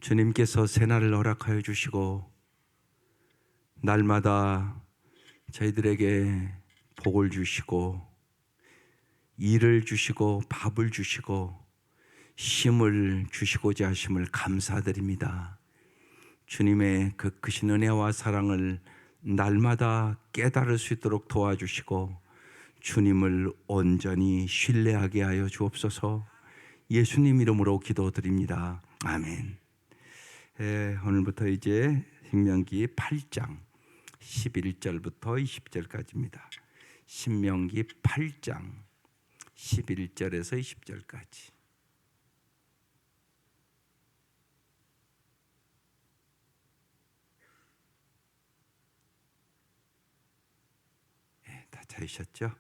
주님께서 새날을 허락하여 주시고 날마다 저희들에게 복을 주시고 일을 주시고 밥을 주시고 힘을 주시고자 하심을 감사드립니다. 주님의 그 크신 은혜와 사랑을 날마다 깨달을 수 있도록 도와주시고 주님을 온전히 신뢰하게 하여 주옵소서. 예수님 이름으로 기도드립니다. 아멘. 오늘부터 이제 신명기 8장 11절부터 20절까지입니다. 신명기 8장 11절에서 20절까지. 다 찾으셨죠?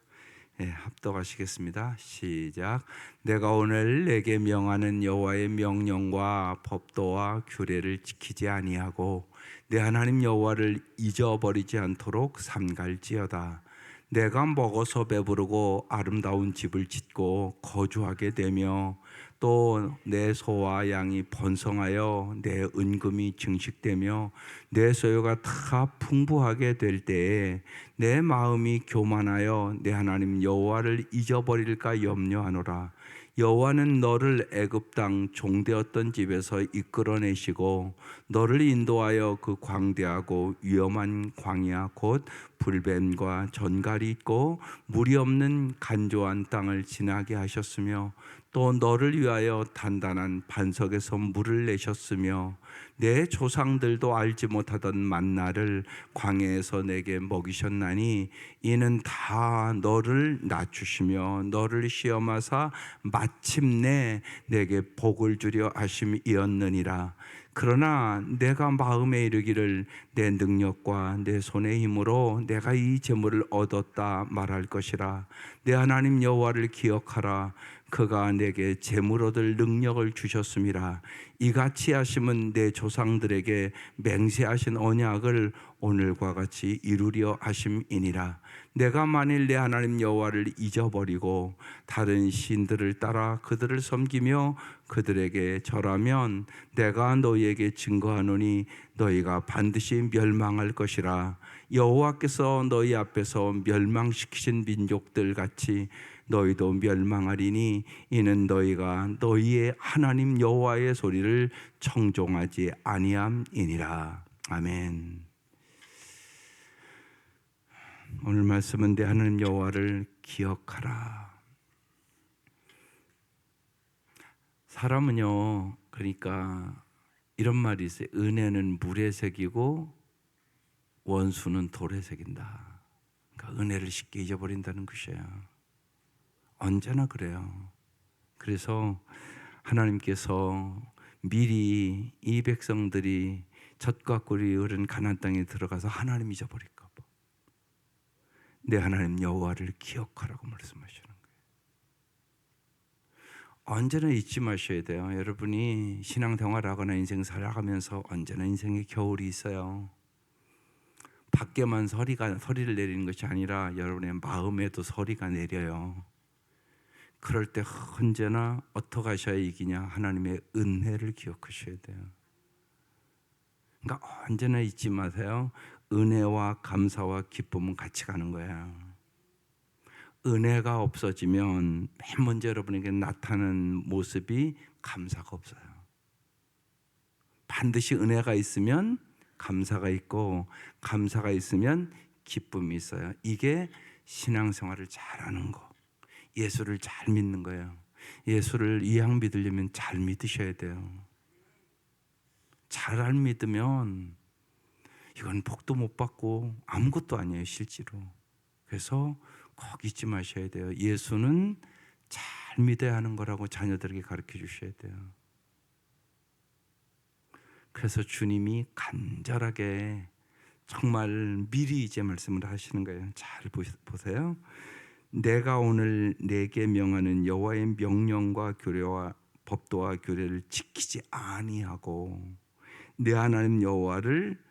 합독하시겠습니다. 시작. 내가 오늘 내게 명하는 여호와의 명령과 법도와 규례를 지키지 아니하고 내 하나님 여호와를 잊어버리지 않도록 삼갈지어다. 내가 먹어서 배부르고 아름다운 집을 짓고 거주하게 되며 또 내 소와 양이 번성하여 내 은금이 증식되며 내 소유가 다 풍부하게 될 때에 내 마음이 교만하여 내 하나님 여호와를 잊어버릴까 염려하노라. 여호와는 너를 애굽 땅 종되었던 집에서 이끌어내시고 너를 인도하여 그 광대하고 위험한 광야 곧 불뱀과 전갈이 있고 물이 없는 간조한 땅을 지나게 하셨으며 또 너를 위하여 단단한 반석에서 물을 내셨으며 내 조상들도 알지 못하던 만나를 광야에서 내게 먹이셨나니 이는 다 너를 낮추시며 너를 시험하사 마침내 내게 복을 주려 하심이었느니라. 그러나 내가 마음에 이르기를 내 능력과 내 손의 힘으로 내가 이 재물을 얻었다 말할 것이라. 내 하나님 여호와를 기억하라. 그가 내게 재물 얻을 능력을 주셨음이라. 이같이 하심은 내 조상들에게 맹세하신 언약을 오늘과 같이 이루려 하심이니라. 내가 만일 내 하나님 여호와를 잊어버리고 다른 신들을 따라 그들을 섬기며 그들에게 절하면 내가 너희에게 증거하노니 너희가 반드시 멸망할 것이라. 여호와께서 너희 앞에서 멸망시키신 민족들 같이 너희도 멸망하리니 이는 너희가 너희의 하나님 여호와의 소리를 청종하지 아니함이니라. 아멘. 오늘 말씀은 내 하나님 여호와를 기억하라. 사람은요, 그러니까 이런 말이 있어요. 은혜는 물에 새기고 원수는 돌에 새긴다. 그러니까 은혜를 쉽게 잊어버린다는 것이에요. 언제나 그래요. 그래서 하나님께서 미리 이 백성들이 젖과 꿀이 흐른 가나안 땅에 들어가서 하나님 잊어버릴까 봐 내 하나님 여호와를 기억하라고 말씀하시는 거예요. 언제나 잊지 마셔야 돼요. 여러분이 신앙생활 하거나 인생 살아가면서 언제나 인생에 겨울이 있어요. 밖에만 서리를 내리는 것이 아니라 여러분의 마음에도 서리가 내려요. 그럴 때 언제나 어떻게 하셔야 이기냐? 하나님의 은혜를 기억하셔야 돼요. 그러니까 언제나 잊지 마세요. 은혜와 감사와 기쁨은 같이 가는 거예요. 은혜가 없어지면 맨 먼저 여러분에게 나타나는 모습이 감사가 없어요. 반드시 은혜가 있으면 감사가 있고 감사가 있으면 기쁨이 있어요. 이게 신앙생활을 잘하는 거. 예수를 잘 믿는 거예요. 예수를 이왕 믿으려면 잘 믿으셔야 돼요. 잘 안 믿으면 이건 복도 못 받고 아무것도 아니에요, 실제로. 그래서 꼭 잊지 마셔야 돼요. 예수는 잘 믿어야 하는 거라고 자녀들에게 가르쳐 주셔야 돼요. 그래서 주님이 간절하게 정말 미리 이제 말씀을 하시는 거예요. 잘 보세요. 내가 오늘 내게 명하는 여호와의 명령과 규례와 법도와 규례를 지키지 아니하고 내 하나님 여호와를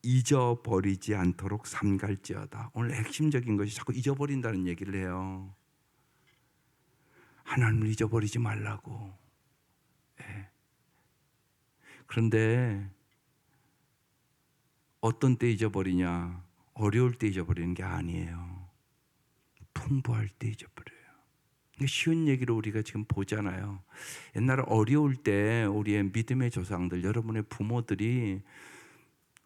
잊어버리지 않도록 삼갈지어다. 오늘 핵심적인 것이 자꾸 잊어버린다는 얘기를 해요. 하나님을 잊어버리지 말라고. 그런데 어떤 때 잊어버리냐? 어려울 때 잊어버리는 게 아니에요. 풍부할 때 잊어버려요. 쉬운 얘기로 우리가 지금 보잖아요. 옛날에 어려울 때 우리의 믿음의 조상들, 여러분의 부모들이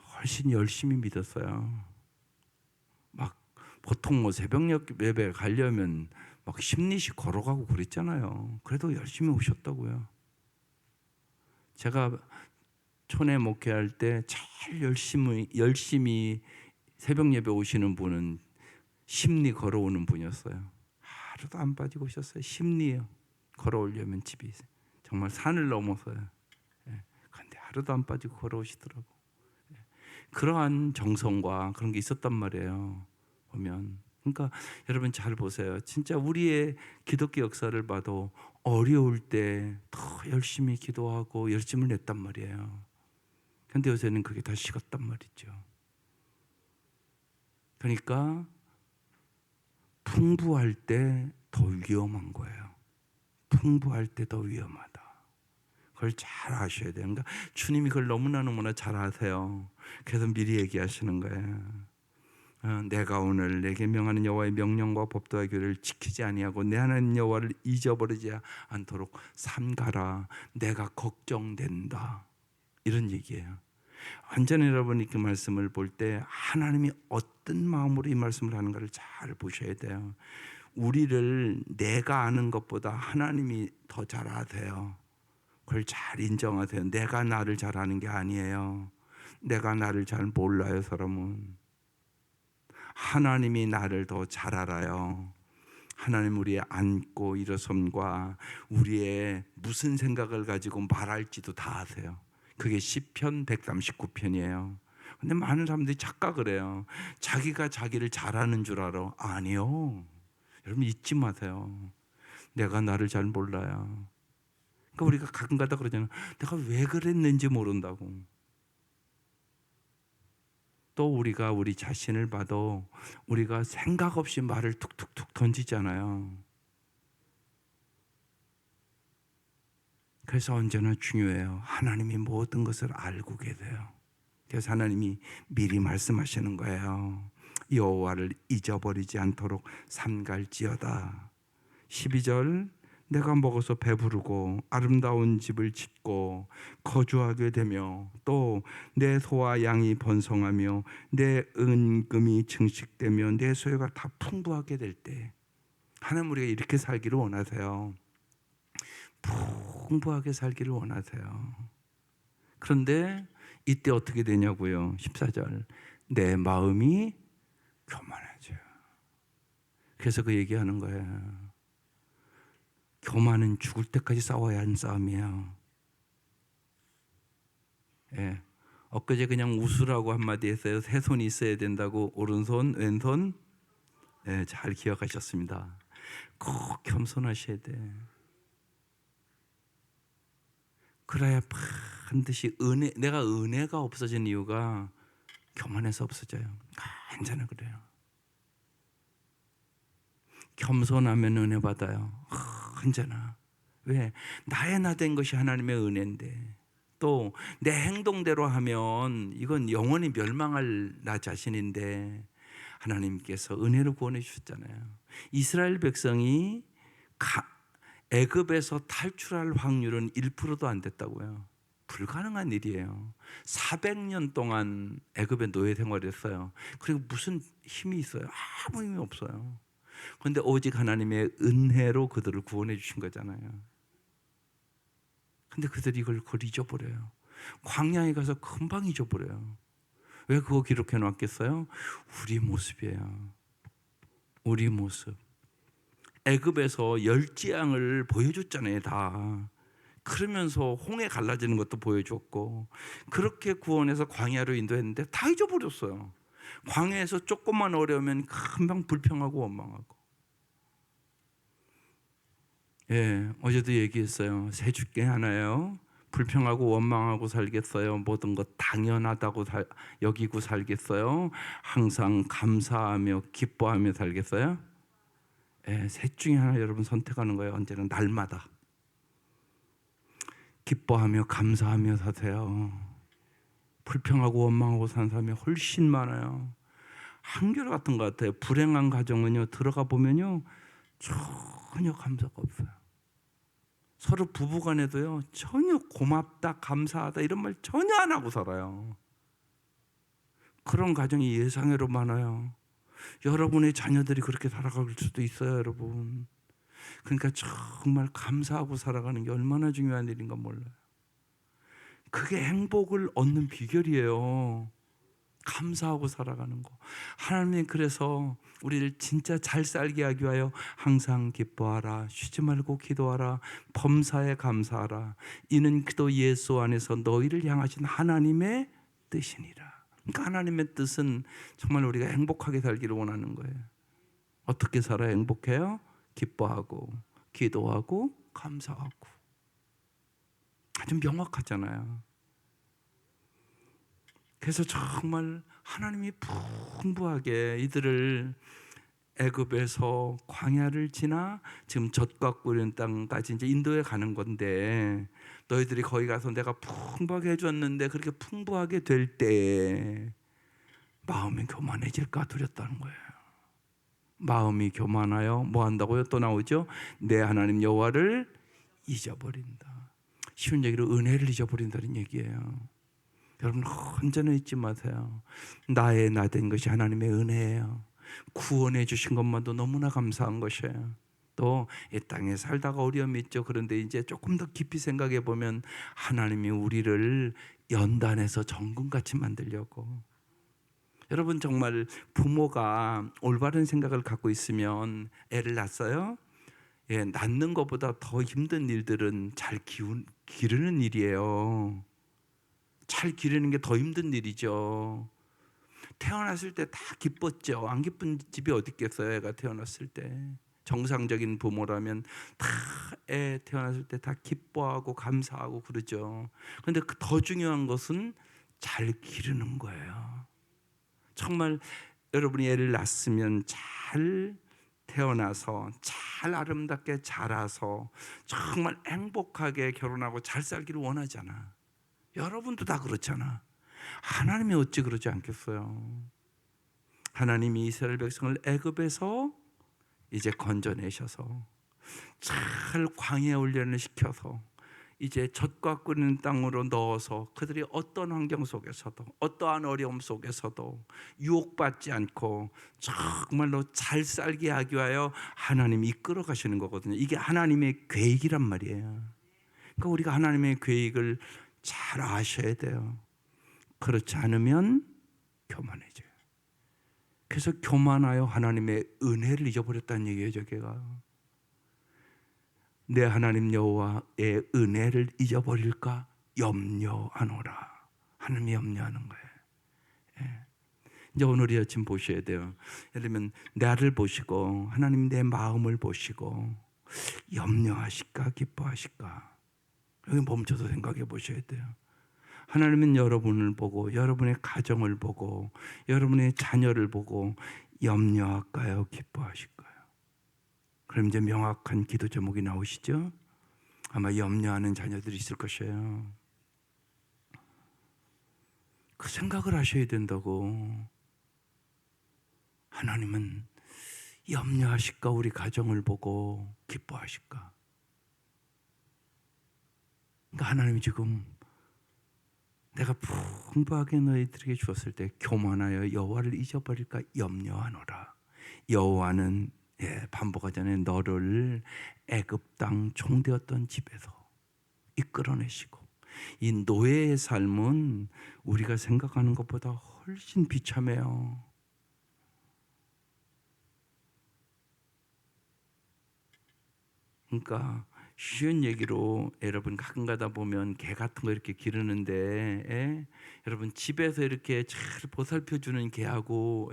훨씬 열심히 믿었어요. 막 보통 뭐 새벽 예배 가려면 막 10리씩 걸어가고 그랬잖아요. 그래도 열심히 오셨다고요. 제가 촌에 목회할 때 제일 열심히 새벽 예배 오시는 분은 10리 걸어오는 분이었어요. 하루도 안 빠지고 오셨어요. 10리요. 걸어오려면 집이 정말 산을 넘어서요. 그런데 하루도 안 빠지고 걸어오시더라고. 그러한 정성과 그런 게 있었단 말이에요. 보면. 그러니까 여러분 잘 보세요. 진짜 우리의 기독교 역사를 봐도 어려울 때 더 열심히 기도하고 열심을 냈단 말이에요. 근데 요새는 그게 다 식었단 말이죠. 그러니까 풍부할 때 더 위험한 거예요. 풍부할 때 더 위험하다. 그걸 잘 아셔야 돼요. 그러니까 주님이 그걸 너무나 잘 아세요. 그래서 미리 얘기하시는 거예요. 내가 오늘 내게 명하는 여호와의 명령과 법도와 규례를 지키지 아니하고 내 하나님 여호와를 잊어버리지 않도록 삼가라. 내가 걱정된다. 이런 얘기예요. 완전히 여러분이 그 말씀을 볼 때 하나님이 어떤 마음으로 이 말씀을 하는가를 잘 보셔야 돼요. 우리를 내가 아는 것보다 하나님이 더 잘 아세요. 그걸 잘 인정하세요. 내가 나를 잘 아는 게 아니에요. 내가 나를 잘 몰라요. 사람은 하나님이 나를 더 잘 알아요. 하나님 우리의 앉고 일어섬과 우리의 무슨 생각을 가지고 말할지도 다 아세요. 그게 시편 139편이에요. 근데 많은 사람들이 착각을 해요. 자기가 자기를 잘하는 줄 알아. 아니요. 여러분 잊지 마세요. 내가 나를 잘 몰라요. 그러니까 우리가 가끔가다 그러잖아요. 내가 왜 그랬는지 모른다고. 또 우리가 우리 자신을 봐도 우리가 생각 없이 말을 툭툭툭 던지잖아요. 그래서 언제나 중요해요. 하나님이 모든 것을 알고 계세요. 그래서 하나님이 미리 말씀하시는 거예요. 여호와를 잊어버리지 않도록 삼갈지어다. 12절 내가 먹어서 배부르고 아름다운 집을 짓고 거주하게 되며 또 내 소와 양이 번성하며 내 은금이 증식되며 내 소유가 다 풍부하게 될 때 하나님 우리가 이렇게 살기를 원하세요. 풍부하게 살기를 원하세요. 그런데 이때 어떻게 되냐고요? 14절 내 마음이 교만해져요. 그래서 그 얘기하는 거예요. 교만은 죽을 때까지 싸워야 하는 싸움이에요. 예. 엊그제 그냥 웃으라고 한마디 했어요. 세 손이 있어야 된다고. 오른손, 왼손. 예, 잘 기억하셨습니다. 꼭 겸손하셔야 돼. 그래야 반드시 내가 은혜가 없어진 이유가 교만해서 없어져요. 언제나 그래요. 겸손하면 은혜 받아요. 언제나. 왜? 나의 나 된 것이 하나님의 은혜인데 또 내 행동대로 하면 이건 영원히 멸망할 나 자신인데 하나님께서 은혜로 구원해 주셨잖아요. 이스라엘 백성이 애굽에서 탈출할 확률은 1%도 안 됐다고요. 불가능한 일이에요. 400년 동안 애굽의 노예 생활했어요. 그리고 무슨 힘이 있어요? 아무 힘이 없어요. 그런데 오직 하나님의 은혜로 그들을 구원해 주신 거잖아요. 근데 그들이 이걸 잊어버려요. 광야에 가서 금방 잊어버려요. 왜 그거 기록해 놨겠어요? 우리 모습이에요. 우리 모습. 애굽에서 열지양을 보여줬잖아요. 다. 그러면서 홍해 갈라지는 것도 보여줬고 그렇게 구원해서 광야로 인도했는데 다 잊어버렸어요. 광야에서 조금만 어려우면 금방 불평하고 원망하고. 예, 어제도 얘기했어요. 세 주께 하나요. 불평하고 원망하고 살겠어요. 모든 것 당연하다고 여기고 살겠어요. 항상 감사하며 기뻐하며 살겠어요. 예, 셋 중에 하나 여러분 선택하는 거예요. 언제나 날마다. 기뻐하며 감사하며 사세요. 불평하고 원망하고 사는 사람이 훨씬 많아요. 한결같은 것 같아요. 불행한 가정은요, 들어가 보면요 전혀 감사가 없어요. 서로 부부간에도요 전혀 고맙다 감사하다 이런 말 전혀 안 하고 살아요. 그런 가정이 예상외로 많아요. 여러분의 자녀들이 그렇게 살아갈 수도 있어요, 여러분. 그러니까 정말 감사하고 살아가는 게 얼마나 중요한 일인가 몰라요. 그게 행복을 얻는 비결이에요. 감사하고 살아가는 거. 하나님이 그래서 우리를 진짜 잘 살게 하기 위하여 항상 기뻐하라, 쉬지 말고 기도하라, 범사에 감사하라. 이는 그도 예수 안에서 너희를 향하신 하나님의 뜻이니라. 그러니까 하나님의 뜻은 정말 우리가 행복하게 살기를 원하는 거예요. 어떻게 살아야 행복해요? 기뻐하고 기도하고 감사하고. 아주 명확하잖아요. 그래서 정말 하나님이 풍부하게 이들을 애굽에서 광야를 지나 지금 젖과 꿀은 땅까지 이제 인도에 가는 건데, 너희들이 거기 가서 내가 풍부하게 해줬는데 그렇게 풍부하게 될 때 마음이 교만해질까 두렵다는 거예요. 마음이 교만하여 뭐 한다고요? 또 나오죠. 내 하나님 여호와를 잊어버린다. 쉬운 얘기로 은혜를 잊어버린다는 얘기예요. 여러분 혼자는 잊지 마세요. 나의 나 된 것이 하나님의 은혜예요. 구원해 주신 것만도 너무나 감사한 것이에요. 또 이 땅에 살다가 어려움이 있죠. 그런데 이제 조금 더 깊이 생각해 보면 하나님이 우리를 연단해서 정금같이 만들려고. 여러분 정말 부모가 올바른 생각을 갖고 있으면 애를 낳았어요. 예, 낳는 것보다 더 힘든 일들은 잘 기르는 일이에요. 잘 기르는 게 더 힘든 일이죠. 태어났을 때 다 기뻤죠. 안 기쁜 집이 어디 있겠어요. 애가 태어났을 때. 정상적인 부모라면 다 애 태어났을 때 다 기뻐하고 감사하고 그러죠. 그런데 더 중요한 것은 잘 기르는 거예요. 정말 여러분이 애를 낳았으면 잘 태어나서 잘 아름답게 자라서 정말 행복하게 결혼하고 잘 살기를 원하잖아. 여러분도 다 그렇잖아. 하나님이 어찌 그러지 않겠어요? 하나님이 이스라엘 백성을 애굽에서 이제 건져내셔서 잘 광야 훈련을 시켜서 이제 젖과 끓는 땅으로 넣어서 그들이 어떤 환경 속에서도 어떠한 어려움 속에서도 유혹받지 않고 정말로 잘 살게 하기 위하여 하나님이 이끌어 가시는 거거든요. 이게 하나님의 계획이란 말이에요. 그러니까 우리가 하나님의 계획을 잘 아셔야 돼요. 그렇지 않으면 교만해져요. 그래서 교만하여 하나님의 은혜를 잊어버렸다는 얘기예요. 저게가 내 하나님 여호와의 은혜를 잊어버릴까 염려하노라. 하나님이 염려하는 거예요. 예. 이제 오늘 이 아침 보셔야 돼요. 예를 들면 나를 보시고 하나님 내 마음을 보시고 염려하실까 기뻐하실까, 여기 멈춰서 생각해 보셔야 돼요. 하나님은 여러분을 보고 여러분의 가정을 보고 여러분의 자녀를 보고 염려할까요 기뻐하실까요? 그럼 이제 명확한 기도 제목이 나오시죠? 아마 염려하는 자녀들이 있을 것이에요. 그 생각을 하셔야 된다고. 하나님은 염려하실까 우리 가정을 보고 기뻐하실까? 그러니까 하나님이 지금 내가 풍부하게 너희들에게 주었을 때 교만하여 여호와를 잊어버릴까 염려하노라. 여호와는 반복하지 않아요. 너를 애굽 땅 종되었던 집에서 이끌어내시고, 이 노예의 삶은 우리가 생각하는 것보다 훨씬 비참해요. 그러니까 쉬운 얘기로 여러분 가끔 가다 보면 개 같은 거 이렇게 기르는데 여러분 집에서 이렇게 잘 보살펴주는 개하고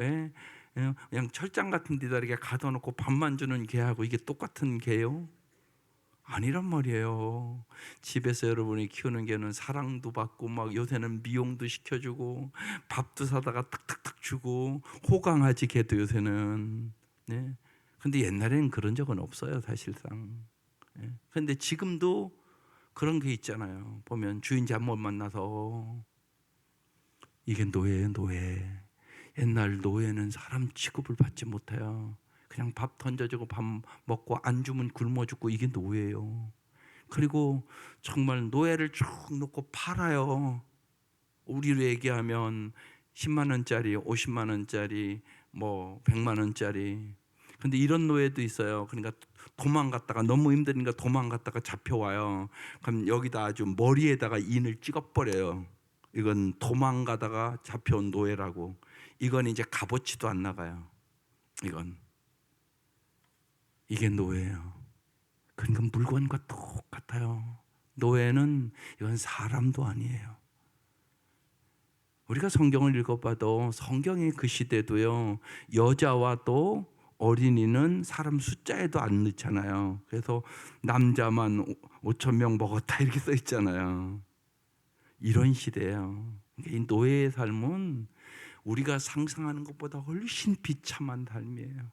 그냥 철장 같은 데다 이렇게 가둬놓고 밥만 주는 개하고 이게 똑같은 개요? 아니란 말이에요. 집에서 여러분이 키우는 개는 사랑도 받고 막 요새는 미용도 시켜주고 밥도 사다가 탁탁탁 주고 호강하지 개도 요새는. 네. 근데 옛날에는 그런 적은 없어요 사실상. 그런데 지금도 그런 게 있잖아요. 보면 주인 잘못 만나서 이게 노예예요, 노예. 옛날 노예는 사람 취급을 받지 못해요. 그냥 밥 던져주고 밥 먹고 안 주면 굶어 죽고 이게 노예예요. 그리고 정말 노예를 쭉 놓고 팔아요. 우리로 얘기하면 10만 원짜리, 50만 원짜리, 뭐 100만 원짜리. 근데 이런 노예도 있어요. 그러니까 도망갔다가 너무 힘드니까 도망갔다가 잡혀와요. 그럼 여기다 아주 머리에다가 인을 찍어버려요. 이건 도망가다가 잡혀온 노예라고. 이건 이제 값어치도 안 나가요. 이게 노예예요. 그러니까 물건과 똑같아요. 노예는 이건 사람도 아니에요. 우리가 성경을 읽어봐도 성경의 그 시대도요, 여자와 또 어린이는 사람 숫자에도 안 넣잖아요. 그래서 남자만 5천 명 먹었다 이렇게 써 있잖아요. 이런 시대예요. 이 노예의 삶은 우리가 상상하는 것보다 훨씬 비참한 삶이에요.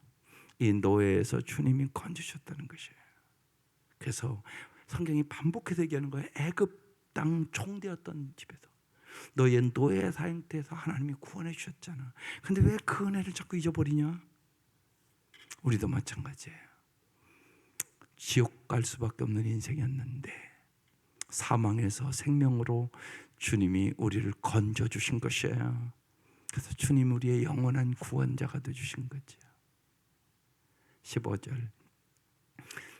이 노예에서 주님이 건지셨다는 것이에요. 그래서 성경이 반복해서 얘기하는 거예요. 애굽 땅 총대였던 집에서 너의 노예 상태에서 하나님이 구원해 주셨잖아. 근데 왜 그 은혜를 자꾸 잊어버리냐? 우리도 마찬가지예요. 지옥 갈 수밖에 없는 인생이었는데 사망에서 생명으로 주님이 우리를 건져 주신 것이에요. 그래서 주님 우리의 영원한 구원자가 되어 주신 거죠. 15절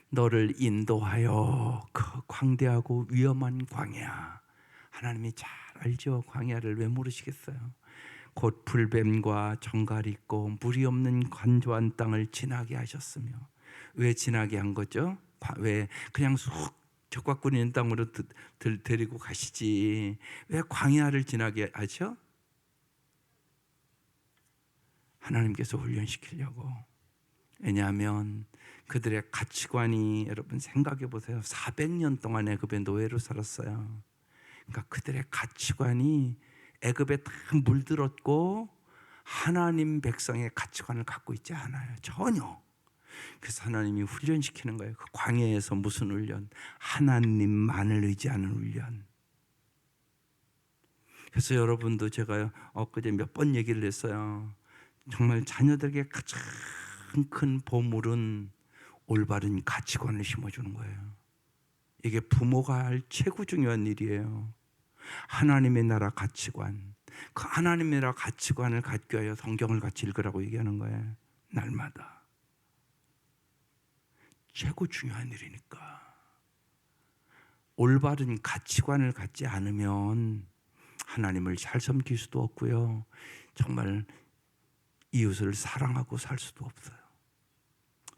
너를 인도하여 그 광대하고 위험한 광야. 하나님이 잘 알죠. 광야를 왜 모르시겠어요? 곧 불뱀과 정갈이 있고 물이 없는 건조한 땅을 지나게 하셨으며. 왜 지나게 한 거죠? 왜 그냥 쑥 적과꾼 있는 땅으로 데리고 가시지 왜 광야를 지나게 하죠? 하나님께서 훈련시키려고. 왜냐하면 그들의 가치관이, 여러분 생각해 보세요. 400년 동안 애굽의 노예로 살았어요. 그러니까 그들의 가치관이 애굽에 다 물들었고 하나님 백성의 가치관을 갖고 있지 않아요. 전혀. 그래서 하나님이 훈련시키는 거예요. 그 광야에서 무슨 훈련? 하나님만을 의지하는 훈련. 그래서 여러분도 제가 엊그제 몇 번 얘기를 했어요. 정말 자녀들에게 가장 큰 보물은 올바른 가치관을 심어주는 거예요. 이게 부모가 할 최고 중요한 일이에요. 하나님의 나라 가치관, 그 하나님의 나라 가치관을 갖기 위하여 성경을 같이 읽으라고 얘기하는 거예요. 날마다. 최고 중요한 일이니까. 올바른 가치관을 갖지 않으면 하나님을 잘 섬길 수도 없고요. 정말 이웃을 사랑하고 살 수도 없어요.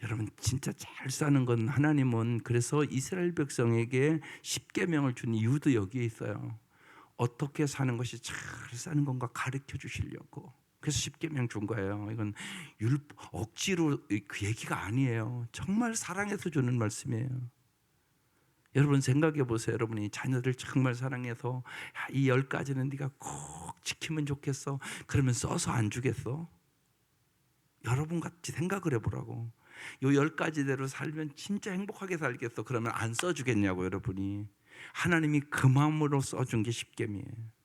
여러분 진짜 잘 사는 건 하나님은 그래서 이스라엘 백성에게 십계명을 준 이유도 여기에 있어요. 어떻게 사는 것이 잘 사는 건가 가르쳐 주시려고. 그래서 십계명 준 거예요. 이건 억지로 그 얘기가 아니에요. 정말 사랑해서 주는 말씀이에요. 여러분 생각해 보세요. 여러분이 자녀들 정말 사랑해서 이 10가지는 네가 꼭 지키면 좋겠어. 그러면 써서 안 주겠어? 여러분 같이 생각을 해보라고. 요 10가지대로 살면 진짜 행복하게 살겠어. 그러면 안 써주겠냐고 여러분이. 하나님이 그 마음으로 써준 게 십계명이에요.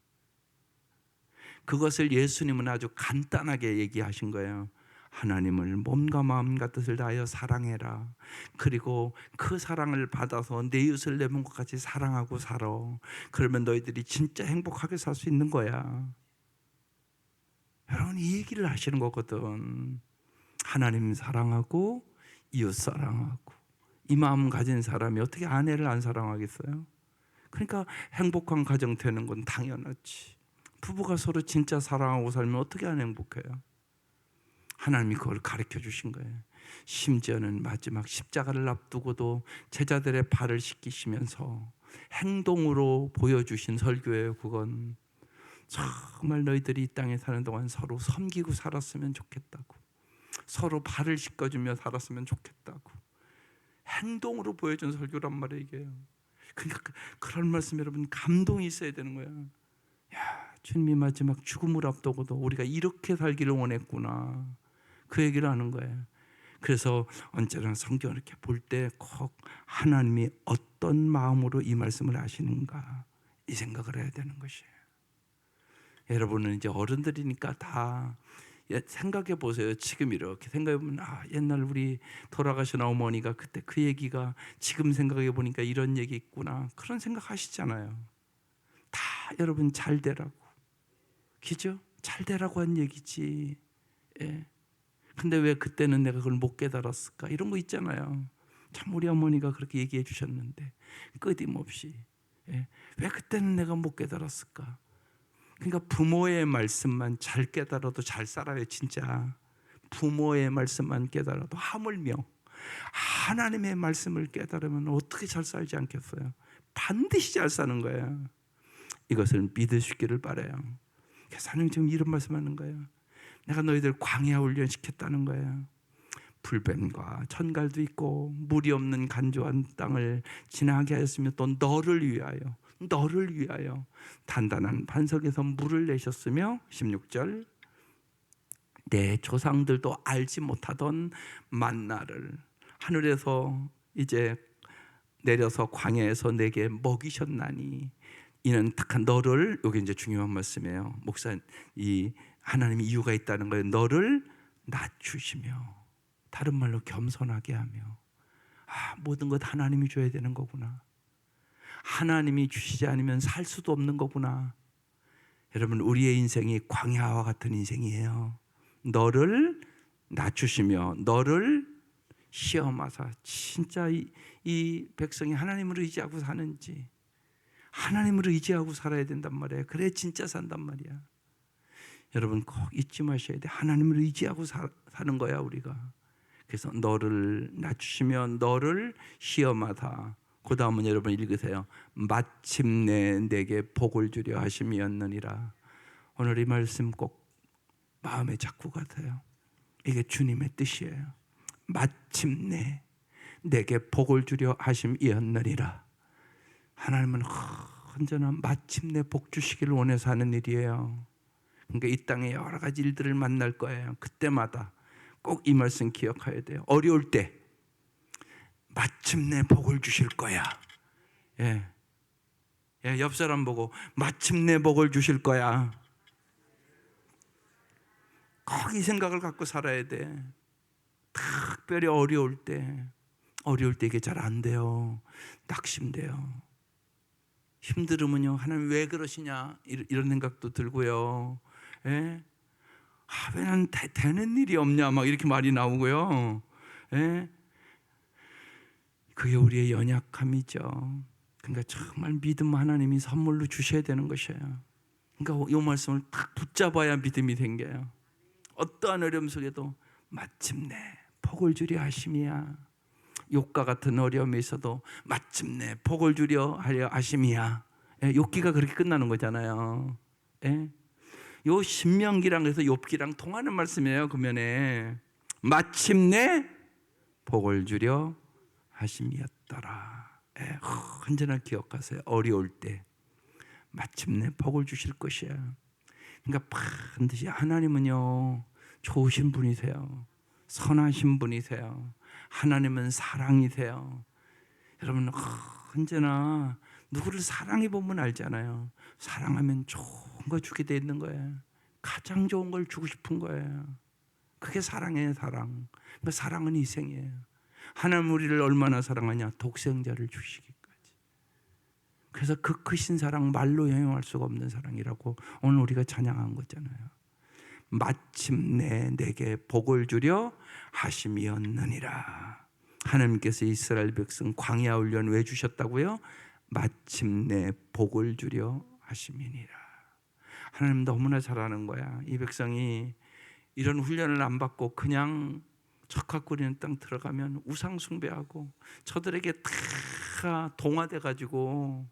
그것을 예수님은 아주 간단하게 얘기하신 거예요. 하나님을 몸과 마음과 뜻을 다하여 사랑해라. 그리고 그 사랑을 받아서 내 이웃을 내 몸과 같이 사랑하고 살아. 그러면 너희들이 진짜 행복하게 살 수 있는 거야. 여러분 이 얘기를 하시는 거거든. 하나님 사랑하고 이웃 사랑하고. 이 마음 가진 사람이 어떻게 아내를 안 사랑하겠어요? 그러니까 행복한 가정 되는 건 당연하지. 부부가 서로 진짜 사랑하고 살면 어떻게 안 행복해요? 하나님이 그걸 가르쳐 주신 거예요. 심지어는 마지막 십자가를 앞두고도 제자들의 발을 씻기시면서 행동으로 보여주신 설교예요. 그건 정말 너희들이 이 땅에 사는 동안 서로 섬기고 살았으면 좋겠다고, 서로 발을 씻겨주며 살았으면 좋겠다고 행동으로 보여준 설교란 말이에요. 이게. 그러니까 그런 말씀 여러분 감동이 있어야 되는 거예요. 야, 주님이 마지막 죽음을 앞두고도 우리가 이렇게 살기를 원했구나. 그 얘기를 하는 거예요. 그래서 언제나 성경을 이렇게 볼 때 꼭 하나님이 어떤 마음으로 이 말씀을 하시는가 이 생각을 해야 되는 것이에요. 여러분은 이제 어른들이니까 다 생각해 보세요. 지금 이렇게 생각해 보면 옛날 우리 돌아가신 어머니가 그때 그 얘기가 지금 생각해 보니까 이런 얘기 있구나 그런 생각 하시잖아요. 다 여러분 잘 되라고, 그죠? 잘 되라고 한 얘기지. 예. 근데 왜 그때는 내가 그걸 못 깨달았을까? 이런 거 있잖아요. 참 우리 어머니가 그렇게 얘기해 주셨는데 끊임없이 왜 그때는 내가 못 깨달았을까? 그러니까 부모의 말씀만 잘 깨달아도 잘 살아요. 진짜 부모의 말씀만 깨달아도, 하물며 하나님의 말씀을 깨달으면 어떻게 잘 살지 않겠어요? 반드시 잘 사는 거예요. 이것을 믿으시기를 바라요. 그래서 하나님 지금 이런 말씀하는 거예요. 내가 너희들 광야 훈련시켰다는 거예요. 불뱀과 천갈도 있고 물이 없는 간조한 땅을 지나게 하였으며 또 너를 위하여 단단한 반석에서 물을 내셨으며 16절 내 조상들도 알지 못하던 만나를 하늘에서 이제 내려서 광야에서 내게 먹이셨나니 이는 tak한 너를, 여기 이제 중요한 말씀이에요. 목사, 이 하나님이 이유가 있다는 거예요. 너를 낮추시며, 다른 말로 겸손하게 하며, 모든 것 하나님이 줘야 되는 거구나. 하나님이 주시지 않으면 살 수도 없는 거구나. 여러분, 우리의 인생이 광야와 같은 인생이에요. 너를 낮추시며 너를 시험하사, 진짜 이 백성이 하나님을 의지하고 사는지, 하나님을 의지하고 살아야 된단 말이에요. 그래 진짜 산단 말이야. 여러분 꼭 잊지 마셔야 돼. 하나님을 의지하고 사는 거야 우리가. 그래서 너를 낮추시며 너를 시험하다. 그 다음은 여러분 읽으세요. 마침내 내게 복을 주려 하심이었느니라. 오늘 이 말씀 꼭 마음에 잡고 가세요. 이게 주님의 뜻이에요. 마침내 내게 복을 주려 하심이었느니라. 하나님은 언제나 마침내 복 주시기를 원해서 하는 일이에요. 그러니까 이 땅에 여러 가지 일들을 만날 거예요. 그때마다 꼭 이 말씀 기억해야 돼요. 어려울 때 마침내 복을 주실 거야. 옆 사람 보고 마침내 복을 주실 거야. 꼭 이 생각을 갖고 살아야 돼. 특별히 어려울 때 이게 잘 안 돼요. 낙심돼요. 힘들으면요, 하나님 왜 그러시냐 이런 생각도 들고요. 왜 난 되는 일이 없냐 막 이렇게 말이 나오고요. 그게 우리의 연약함이죠. 그러니까 정말 믿음 하나님이 선물로 주셔야 되는 것이에요. 그러니까 이 말씀을 딱 붙잡아야 믿음이 생겨요. 어떠한 어려움 속에도 마침내 복을 주려 하심이야. 욥과 같은 어려움에 있어도 마침내 복을 주려 하려 하심이야. 욥기가 그렇게 끝나는 거잖아요. 요 신명기랑 해서 욥기랑 통하는 말씀이에요. 그 면에 마침내 복을 주려 하심이었더라. 언제나 기억하세요. 어려울 때 마침내 복을 주실 것이야. 그러니까 반드시 하나님은요 좋으신 분이세요. 선하신 분이세요. 하나님은 사랑이세요. 여러분 언제나 누구를 사랑해 보면 알잖아요. 사랑하면 좋은 거 주게 돼 있는 거예요. 가장 좋은 걸 주고 싶은 거예요. 그게 사랑이에요. 사랑. 그러니까 사랑은 희생이에요. 하나님 우리를 얼마나 사랑하냐, 독생자를 주시기까지. 그래서 그 크신 사랑 말로 형용할 수가 없는 사랑이라고 오늘 우리가 찬양한 거잖아요. 마침내 내게 복을 주려 하심이었느니라. 하나님께서 이스라엘 백성 광야 훈련 왜 주셨다고요? 마침내 복을 주려 하심이니라. 하나님 너무나 잘하는 거야. 이 백성이 이런 훈련을 안 받고 그냥 척학구리는 땅 들어가면 우상 숭배하고 저들에게 다 동화돼 가지고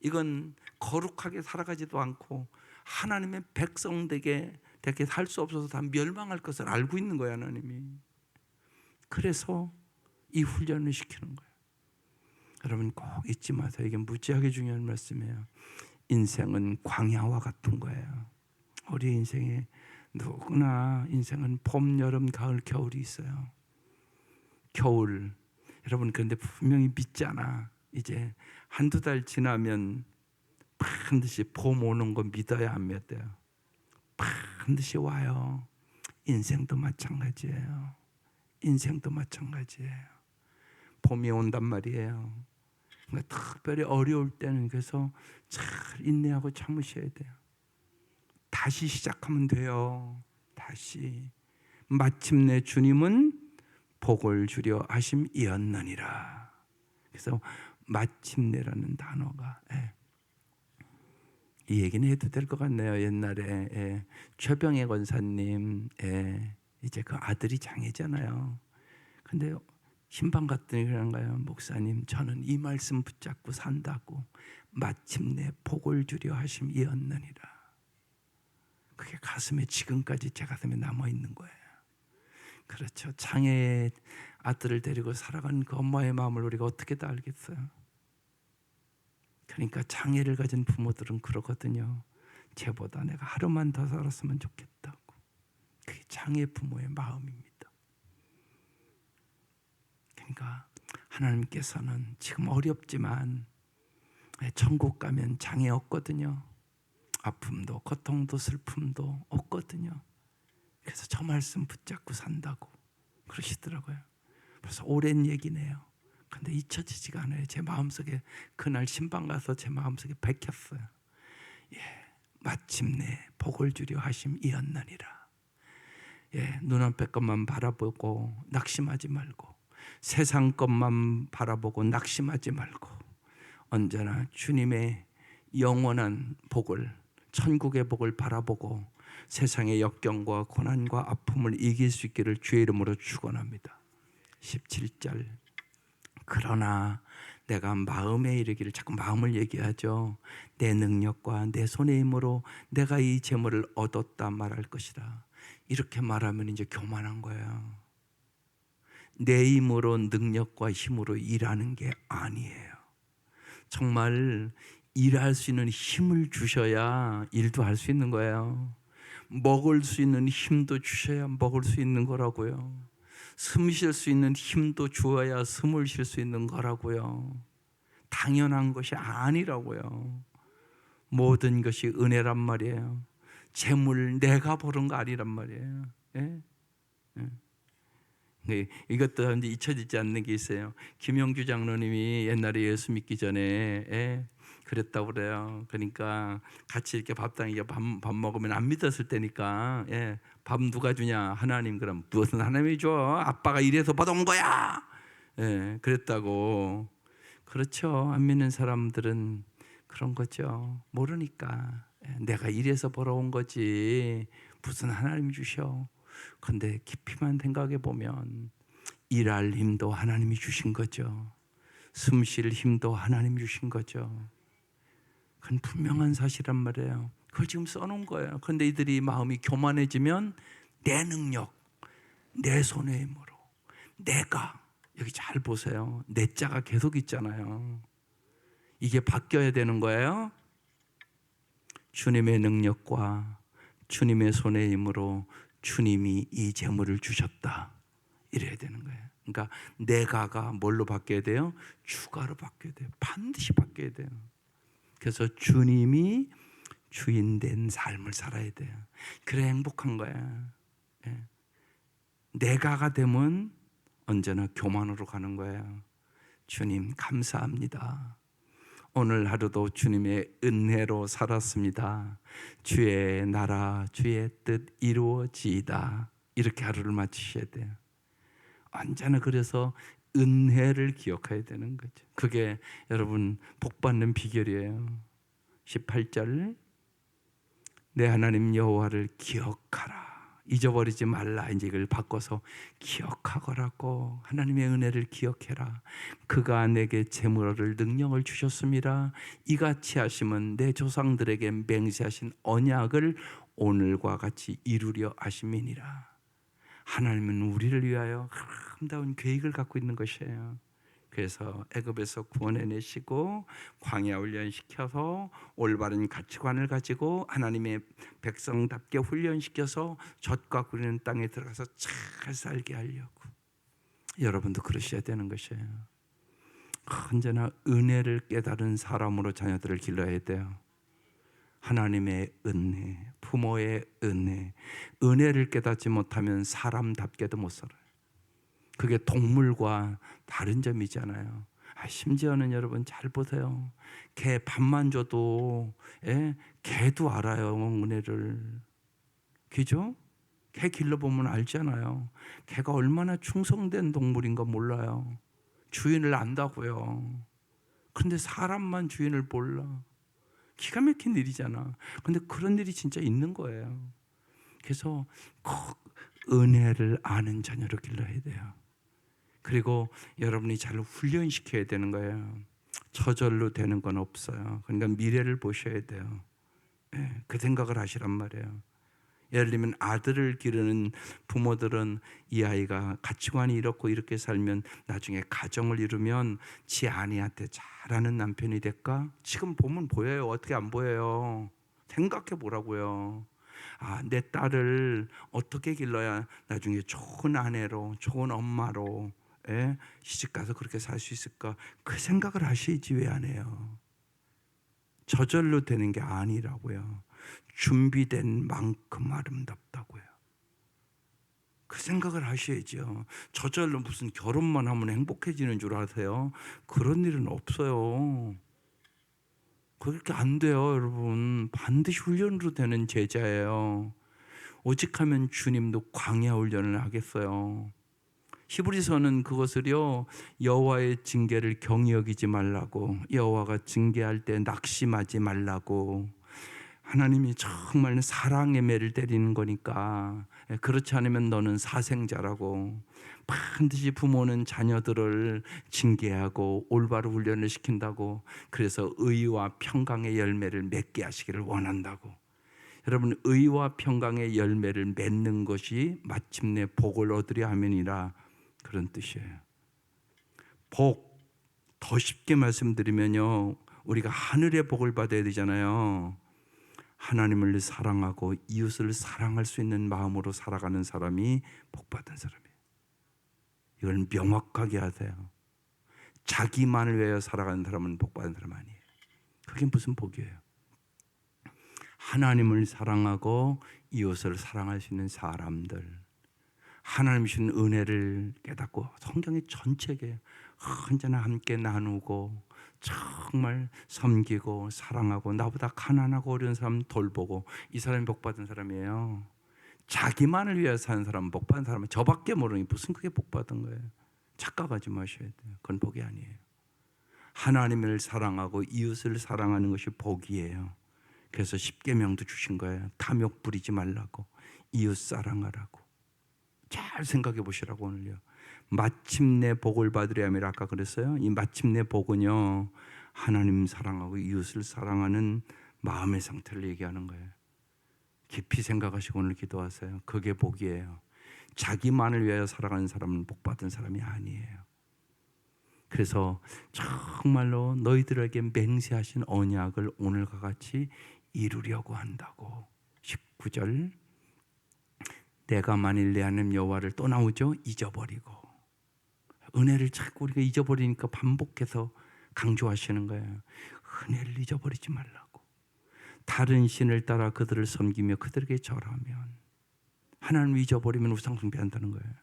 이건 거룩하게 살아가지도 않고 하나님의 백성되게 살 수 없어서 다 멸망할 것을 알고 있는 거야 하나님이. 그래서 이 훈련을 시키는 거예요. 여러분 꼭 잊지 마세요. 이게 무지하게 중요한 말씀이에요. 인생은 광야와 같은 거예요. 우리 인생에 누구나 인생은 봄, 여름, 가을, 겨울이 있어요. 겨울. 여러분 그런데 분명히 믿잖아. 이제 한두 달 지나면 반드시 봄 오는 거 믿어야 안 믿어요? 반드시 와요. 인생도 마찬가지예요. 인생도 마찬가지예요. 봄이 온단 말이에요. 그러니까 특별히 어려울 때는 그래서 잘 인내하고 참으셔야 돼요. 다시 시작하면 돼요. 다시. 마침내 주님은 복을 주려 하심이었느니라. 그래서 마침내라는 단어가 이 얘기는 해도 될 것 같네요. 옛날에 최병애 권사님 이제 그 아들이 장애잖아요. 근데 신방 갔더니 그런 거예요. 목사님, 저는 이 말씀 붙잡고 산다고 마침내 복을 주려 하심이었느니라. 그게 가슴에 지금까지 제 가슴에 남아 있는 거예요. 그렇죠. 장애의 아들을 데리고 살아가는 그 엄마의 마음을 우리가 어떻게 다 알겠어요? 그러니까 장애를 가진 부모들은 그러거든요. 쟤보다 내가 하루만 더 살았으면 좋겠다고. 그게 장애 부모의 마음입니다. 그러니까 하나님께서는 지금 어렵지만 천국 가면 장애 없거든요. 아픔도 고통도 슬픔도 없거든요. 그래서 저 말씀 붙잡고 산다고 그러시더라고요. 그래서 오랜 얘기네요. 근데 잊혀지지가 않아요. 제 마음속에 그날 신방 가서 제 마음속에 박혔어요. 마침내 복을 주려 하심이었느니라. 눈앞의 것만 바라보고 낙심하지 말고, 세상 것만 바라보고 낙심하지 말고, 언제나 주님의 영원한 복을, 천국의 복을 바라보고 세상의 역경과 고난과 아픔을 이길 수 있기를 주의 이름으로 축원합니다. 17절. 그러나 내가 마음에 이르기를, 자꾸 마음을 얘기하죠. 내 능력과 내 손의 힘으로 내가 이 재물을 얻었다 말할 것이다. 이렇게 말하면 이제 교만한 거예요. 내 힘으로, 능력과 힘으로 일하는 게 아니에요. 정말 일할 수 있는 힘을 주셔야 일도 할 수 있는 거예요. 먹을 수 있는 힘도 주셔야 먹을 수 있는 거라고요. 숨 쉴 수 있는 힘도 주어야 숨을 쉴 수 있는 거라고요. 당연한 것이 아니라고요. 모든 것이 은혜란 말이에요. 재물 내가 버는 거 아니란 말이에요. 이것도 잊혀지지 않는 게 있어요. 김영주 장로님이 옛날에 예수 믿기 전에 그랬다고 그래요. 그러니까 같이 이렇게 밥 먹으면 안 믿었을 때니까 밥 누가 주냐? 하나님. 그럼 무슨 하나님이 줘? 아빠가 이래서 받아온 거야. 그랬다고. 그렇죠. 안 믿는 사람들은 그런 거죠. 모르니까. 내가 이래서 벌어온 거지 무슨 하나님이 주셔. 근데 깊이만 생각해 보면 일할 힘도 하나님이 주신 거죠. 숨 쉴 힘도 하나님이 주신 거죠. 그건 분명한 사실란 말이에요. 그걸 지금 써놓은 거예요. 그런데 이들이 마음이 교만해지면 내 능력, 내 손의 힘으로, 내가, 여기 잘 보세요. 내 자가 계속 있잖아요. 이게 바뀌어야 되는 거예요. 주님의 능력과 주님의 손의 힘으로 주님이 이 재물을 주셨다. 이래야 되는 거예요. 그러니까 내가가 뭘로 바뀌어야 돼요? 주가로 바뀌어야 돼요. 반드시 바뀌어야 돼요. 그래서 주님이 주인된 삶을 살아야 돼요. 그래 행복한 거야. 내가가 되면 언제나 교만으로 가는 거예요. 주님 감사합니다. 오늘 하루도 주님의 은혜로 살았습니다. 주의 나라, 주의 뜻 이루어지이다. 이렇게 하루를 마치셔야 돼요. 언제나 그래서 은혜를 기억해야 되는 거죠. 그게 여러분 복받는 비결이에요. 18절. 내 하나님 여호와를 기억하라. 잊어버리지 말라. 이제 이걸 바꿔서 기억하거라고. 하나님의 은혜를 기억해라. 그가 내게 재물을 능력을 주셨습니다. 이같이 하심은 내 조상들에게 맹세하신 언약을 오늘과 같이 이루려 하심이니라. 하나님은 우리를 위하여 아름다운 계획을 갖고 있는 것이에요. 그래서 애굽에서 구원해내시고 광야 훈련시켜서 올바른 가치관을 가지고 하나님의 백성답게 훈련시켜서 젖과 구리는 땅에 들어가서 잘 살게 하려고. 여러분도 그러셔야 되는 것이에요. 언제나 은혜를 깨달은 사람으로 자녀들을 길러야 돼요. 하나님의 은혜, 부모의 은혜, 은혜를 깨닫지 못하면 사람답게도 못 살아요. 그게 동물과 다른 점이잖아요. 심지어는 여러분 잘 보세요. 개 밥만 줘도 개도 알아요, 은혜를. 그죠? 개 길러보면 알잖아요. 개가 얼마나 충성된 동물인 거 몰라요. 주인을 안다고요. 그런데 사람만 주인을 몰라. 기가 막힌 일이잖아. 근데 그런 일이 진짜 있는 거예요. 그래서 꼭 은혜를 아는 자녀로 길러야 돼요. 그리고 여러분이 잘 훈련시켜야 되는 거예요. 저절로 되는 건 없어요. 그러니까 미래를 보셔야 돼요. 그 생각을 하시란 말이에요. 예를 들면 아들을 기르는 부모들은 이 아이가 가치관이 이렇고 이렇게 살면 나중에 가정을 이루면 지 아내한테 잘하는 남편이 될까? 지금 보면 보여요. 어떻게 안 보여요? 생각해 보라고요. 내 딸을 어떻게 길러야 나중에 좋은 아내로, 좋은 엄마로 시집가서 그렇게 살 수 있을까? 그 생각을 하시지 왜 안 해요? 저절로 되는 게 아니라고요. 준비된 만큼 아름답다고요. 그 생각을 하셔야죠. 저절로 무슨 결혼만 하면 행복해지는 줄 아세요? 그런 일은 없어요. 그렇게 안 돼요, 여러분. 반드시 훈련으로 되는 제자예요. 오직하면 주님도 광야 훈련을 하겠어요. 히브리서는 그것을요, 여호와의 징계를 경히 여기지 말라고, 여호와가 징계할 때 낙심하지 말라고, 하나님이 정말 사랑의 매를 때리는 거니까 그렇지 않으면 너는 사생자라고, 반드시 부모는 자녀들을 징계하고 올바로 훈련을 시킨다고, 그래서 의와 평강의 열매를 맺게 하시기를 원한다고. 여러분, 의와 평강의 열매를 맺는 것이 마침내 복을 얻으려 함이니라, 그런 뜻이에요. 복, 더 쉽게 말씀드리면요, 우리가 하늘의 복을 받아야 되잖아요. 하나님을 사랑하고 이웃을 사랑할 수 있는 마음으로 살아가는 사람이 복받은 사람이에요. 이걸 명확하게 하세요. 자기만을 위하여 살아가는 사람은 복받은 사람 아니에요. 그게 무슨 복이에요? 하나님을 사랑하고 이웃을 사랑할 수 있는 사람들, 하나님 주신 은혜를 깨닫고 성경의 전체에 언제나 함께 나누고 정말 섬기고 사랑하고 나보다 가난하고 어려운 사람 돌보고, 이 사람이 복받은 사람이에요. 자기만을 위해 사는 사람은 복받은 사람은 저밖에 모르니 무슨 그게 복받은 거예요. 착각하지 마셔야 돼요. 그건 복이 아니에요. 하나님을 사랑하고 이웃을 사랑하는 것이 복이에요. 그래서 십계명도 주신 거예요. 탐욕 부리지 말라고, 이웃 사랑하라고. 잘 생각해 보시라고. 오늘요, 마침내 복을 받으려 함이라 아까 그랬어요. 이 마침내 복은요, 하나님 사랑하고 이웃을 사랑하는 마음의 상태를 얘기하는 거예요. 깊이 생각하시고 오늘 기도하세요. 그게 복이에요. 자기만을 위하여 살아가는 사람은 복받은 사람이 아니에요. 그래서 정말로 너희들에게 맹세하신 언약을 오늘과 같이 이루려고 한다고. 19절, 내가 만일 내 하나님 여호와를 또 나오죠. 잊어버리고. 은혜를 자꾸 우리가 잊어버리니까 반복해서 강조하시는 거예요. 은혜를 잊어버리지 말라고. 다른 신을 따라 그들을 섬기며 그들에게 절하면, 하나님을 잊어버리면 우상 숭배한다는 거예요.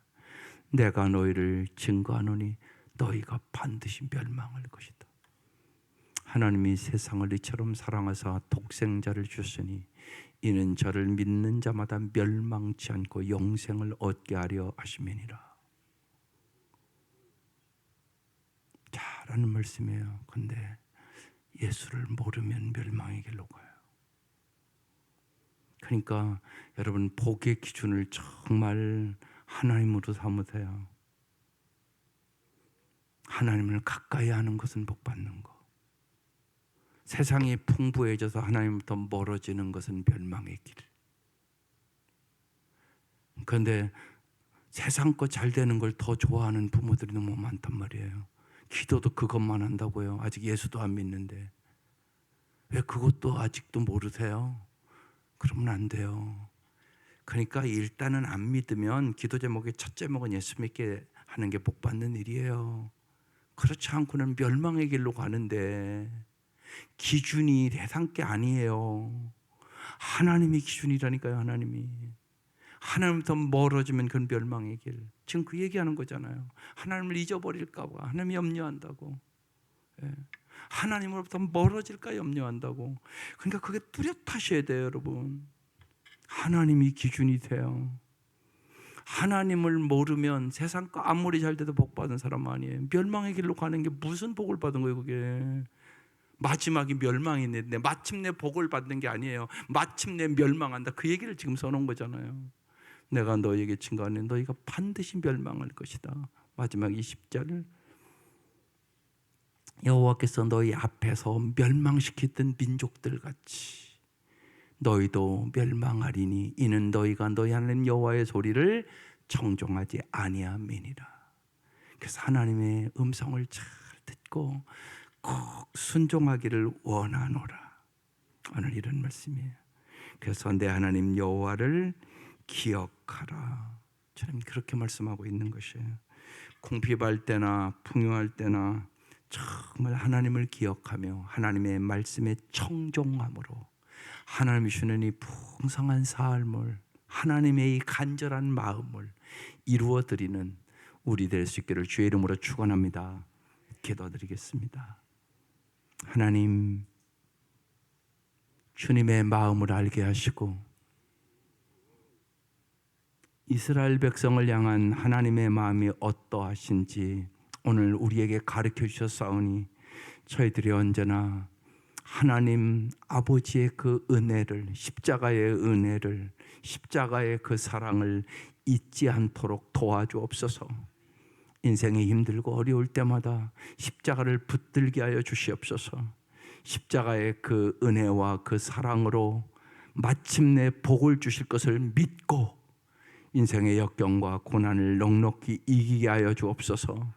내가 너희를 증거하노니 너희가 반드시 멸망할 것이다. 하나님이 세상을 이처럼 사랑하사 독생자를 주셨으니 이는 저를 믿는 자마다 멸망치 않고 영생을 얻게 하려 하심이니라. 잘하는 말씀이에요. 근데 예수를 모르면 멸망의 길로 가요. 그러니까 여러분, 복의 기준을 정말 하나님으로 삼으세요. 하나님을 가까이 하는 것은 복 받는 거. 세상이 풍부해져서 하나님부터 멀어지는 것은 멸망의 길. 그런데 세상 거 잘 되는 걸 더 좋아하는 부모들이 너무 많단 말이에요. 기도도 그것만 한다고요. 아직 예수도 안 믿는데. 왜 그것도 아직도 모르세요? 그러면 안 돼요. 그러니까 일단은 안 믿으면 기도 제목의 첫 제목은 예수 믿게 하는 게 복 받는 일이에요. 그렇지 않고는 멸망의 길로 가는데 기준이 세상 게 아니에요. 하나님이 기준이라니까요. 하나님부터 멀어지면 그건 멸망의 길. 지금 그 얘기하는 거잖아요. 하나님을 잊어버릴까 봐 하나님이 염려한다고. 예. 하나님으로부터 멀어질까 염려한다고. 그러니까 그게 뚜렷하셔야 돼요, 여러분. 하나님이 기준이 돼요. 하나님을 모르면 세상 거 아무리 잘 돼도 복 받은 사람 아니에요. 멸망의 길로 가는 게 무슨 복을 받은 거예요, 그게. 마지막이 멸망인데 마침내 복을 받는 게 아니에요. 마침내 멸망한다. 그 얘기를 지금 써놓은 거잖아요. 내가 너에게 증거하니 너희가 반드시 멸망할 것이다. 마지막 20절 여호와께서 너희 앞에서 멸망시켰던 민족들 같이 너희도 멸망하리니 이는 너희가 너희 하나님 여호와의 소리를 청종하지 아니함이니라. 그래서 하나님의 음성을 잘 듣고 꼭 순종하기를 원하노라. 오늘 이런 말씀이에요. 그래서 내 하나님 여호와를 기억하라. 주님 그렇게 말씀하고 있는 것이에요. 궁핍할 때나 풍요할 때나 정말 하나님을 기억하며 하나님의 말씀에 청종함으로 하나님이 주는 이 풍성한 삶을 하나님의 이 간절한 마음을 이루어드리는 우리 될 수 있기를 주의 이름으로 축원합니다. 기도드리겠습니다. 하나님 주님의 마음을 알게 하시고 이스라엘 백성을 향한 하나님의 마음이 어떠하신지 오늘 우리에게 가르쳐 주셨사오니 저희들이 언제나 하나님 아버지의 그 은혜를 십자가의 은혜를 십자가의 그 사랑을 잊지 않도록 도와주옵소서. 인생이 힘들고 어려울 때마다 십자가를 붙들게 하여 주시옵소서. 십자가의 그 은혜와 그 사랑으로 마침내 복을 주실 것을 믿고 인생의 역경과 고난을 넉넉히 이기게 하여 주옵소서.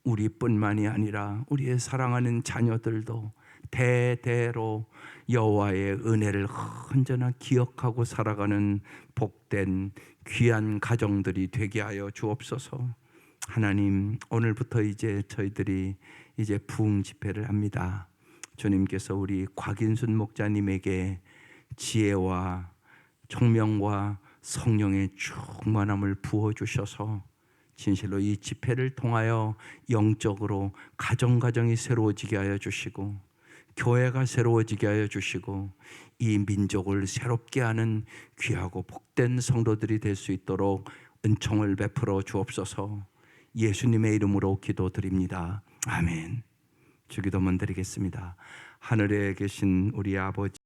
우리뿐만이 아니라 우리의 사랑하는 자녀들도 대대로 여호와의 은혜를 언제나 기억하고 살아가는 복된 귀한 가정들이 되게 하여 주옵소서. 하나님 오늘부터 이제 저희들이 이제 부흥 집회를 합니다. 주님께서 우리 곽인순 목자님에게 지혜와 총명과 성령의 충만함을 부어주셔서 진실로 이 집회를 통하여 영적으로 가정이 새로워지게 하여 주시고 교회가 새로워지게 하여 주시고 이 민족을 새롭게 하는 귀하고 복된 성도들이 될 수 있도록 은총을 베풀어 주옵소서. 예수님의 이름으로 기도드립니다. 아멘. 주기도문 드리겠습니다. 하늘에 계신 우리 아버지